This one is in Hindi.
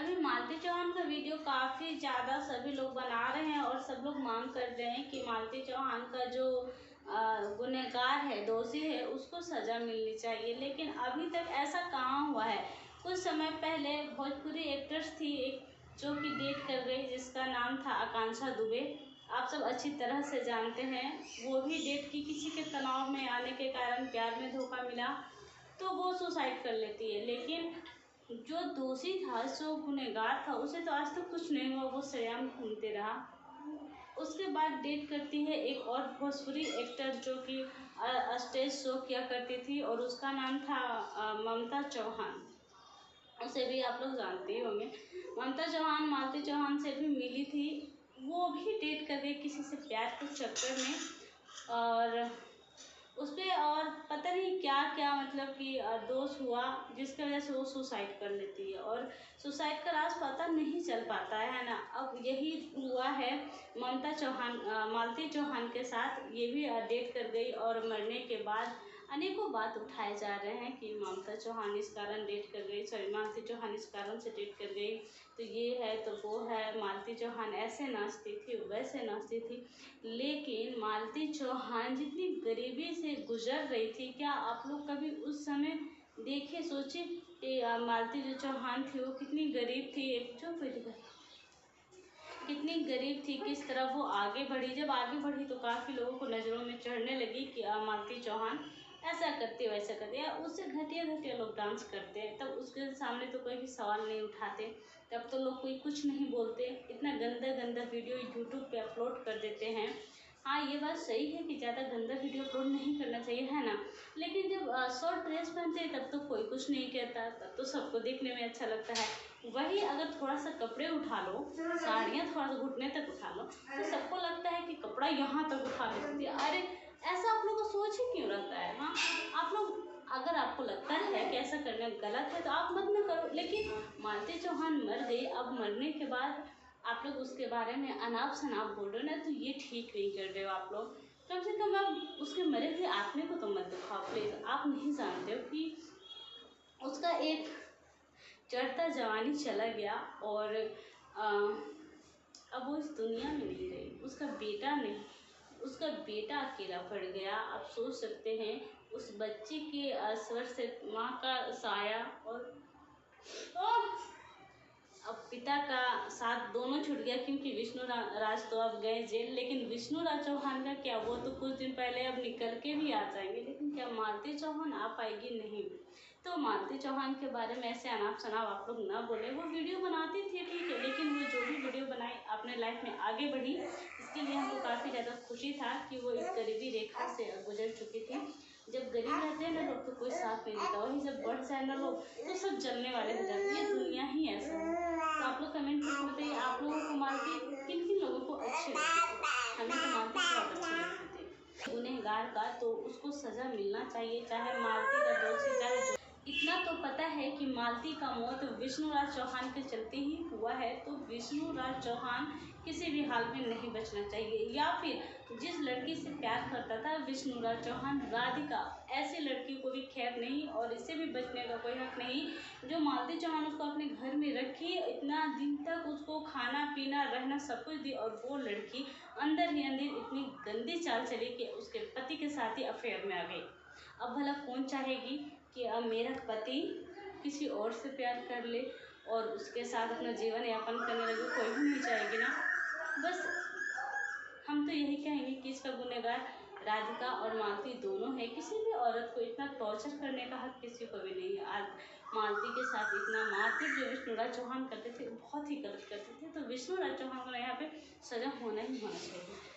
अभी मालती चौहान का वीडियो काफ़ी ज़्यादा सभी लोग बना रहे हैं और सब लोग मांग कर रहे हैं कि मालती चौहान का जो गुनहगार है, दोषी है, उसको सज़ा मिलनी चाहिए। लेकिन अभी तक ऐसा कहाँ हुआ है। कुछ समय पहले भोजपुरी एक्ट्रेस थी एक, जो कि डेट कर गई, जिसका नाम था आकांक्षा दुबे। आप सब अच्छी तरह से जानते हैं। वो भी डेट की, किसी के तनाव में आने के कारण प्यार में धोखा मिला तो वो सुसाइड कर लेती है। लेकिन जो दोषी था, जो गुनहगार था, उसे तो आज तक कुछ नहीं हुआ, वो सरेआम घूमते रहा। उसके बाद डेट करती है एक और भोजपुरी एक्टर, जो कि स्टेज शो किया करती थी और उसका नाम था ममता चौहान। उसे भी आप लोग जानते ही होंगे। ममता चौहान मालती चौहान से भी मिली थी। वो भी डेट कर गई किसी से प्यार के चक्कर में, और उस पर और पता नहीं क्या क्या मतलब कि दोष हुआ, जिसकी वजह से वो सुसाइड कर लेती है। और सुसाइड का राज पता नहीं चल पाता है ना। अब यही हुआ है ममता चौहान मालती चौहान के साथ। ये भी डेट कर गई और मरने के बाद अनेकों बात उठाए जा रहे हैं कि ममता चौहान इस कारण डेट कर गई, सॉरी मालती चौहान इस कारण से डेट कर गई, तो ये है तो वो है, मालती चौहान ऐसे नाचती थी, वैसे नाचती थी। लेकिन मालती चौहान जितनी गरीबी से गुजर रही थी, क्या आप लोग कभी उस समय देखे, सोचे कि मालती जो चौहान थी वो कितनी गरीब थी। कितनी गरीब थी, किस तरह वो आगे बढ़ी। जब आगे बढ़ी तो काफ़ी लोगों को नज़रों में चढ़ने लगी कि मालती चौहान ऐसा करती वैसा करती है। उससे घटिया घटिया लोग डांस करते हैं, तब उसके सामने तो कोई भी सवाल नहीं उठाते, तब तो लोग कोई कुछ नहीं बोलते। इतना गंदा गंदा वीडियो यूट्यूब पे अपलोड कर देते हैं। हाँ, ये बात सही है कि ज़्यादा गंदा वीडियो अपलोड नहीं करना चाहिए, है ना। लेकिन जब शॉर्ट ड्रेस पहनते हैं तब तो कोई कुछ नहीं कहता, तब तो सबको देखने में अच्छा लगता है। वही अगर थोड़ा सा कपड़े उठा लो, साड़ियाँ थोड़ा सा घुटने तक उठा लो, तो सबको लगता है कि कपड़ा यहाँ तक उठा लेती है। अरे ऐसा आप लोगों को सोच ही क्यों रहता है। हाँ, आप लोग अगर आपको लगता है कि ऐसा करना गलत है तो आप मत न करो। लेकिन मालती चौहान मर गई, अब मरने के बाद आप लोग उसके बारे में अनाप शनाप बोल रहे हो ना, तो ये ठीक नहीं कर रहे हो आप लोग। कम से कम आप उसके मरे हुए आत्मे को तो मत दिखाओ प्लीज़। आप नहीं जानते हो कि उसका एक चढ़ता जवानी चला गया और अब वो इस दुनिया में नहीं रही। उसका बेटा नहीं, उसका बेटा अकेला पड़ गया। आप सोच सकते हैं उस बच्चे के स्वर से माँ का साया और अब पिता का साथ दोनों छूट गया, क्योंकि विष्णु राज तो अब गए जेल। लेकिन विष्णु राज चौहान का क्या, वो तो कुछ दिन पहले अब निकल के भी आ जाएंगे। लेकिन क्या मालती चौहान आ पाएगी? नहीं। तो मालती चौहान के बारे में ऐसे अनाप शनाप आप लोग ना बोले। वो वीडियो बनाती थी ठीक है, लेकिन वो जो भी वीडियो बनाई अपने लाइफ में आगे बढ़ी, इसके लिए हमको काफ़ी ज़्यादा खुशी था कि वो एक गरीबी रेखा से गुजर चुकी थी। जब गरीब रहते हैं ना लोग तो कोई साथ नहीं देता, वही जब बढ़ जाए ना लोग तो सब जलने वाले हो जाते हैं। ये दुनिया ही ऐसा है। तो आप लोग कमेंट करके बताइए, आप लोगों को मालती किन किन लोगों को अच्छी लगती थी। हमें तो मालती बहुत अच्छी लगती थी। गुनहगार का तो उसको सज़ा मिलना चाहिए, चाहे मालती का दोषी चाहे जो। इतना तो पता है कि मालती का मौत विष्णु राज चौहान के चलते ही हुआ है, तो विष्णु राज चौहान किसी भी हाल में नहीं बचना चाहिए। या फिर जिस लड़की से प्यार करता था विष्णु राज चौहान, राधिका, ऐसी लड़की को भी खैर नहीं और इससे भी बचने का कोई हक नहीं। जो मालती चौहान उसको अपने घर में रखी, इतना दिन तक उसको खाना पीना रहना सब कुछ दी, और वो लड़की अंदर ही अंदर इतनी गंदी चाल चली कि उसके पति के साथ ही अफेयर में आ गई। अब भला कौन चाहेगी कि अब मेरा पति किसी और से प्यार कर ले और उसके साथ अपना जीवन यापन करने लगे? कोई भी नहीं चाहेगी ना। बस हम तो यही कहेंगे कि इसका गुनहगार राधिका और मालती दोनों है। किसी भी औरत को इतना टॉर्चर करने का हक किसी को भी नहीं है। आज मालती के साथ इतना मारपीट जो विष्णु राज चौहान करते थे बहुत ही गलत करते थे, तो विष्णु राज चौहान को यहाँ पे सजा होना ही होना चाहिए।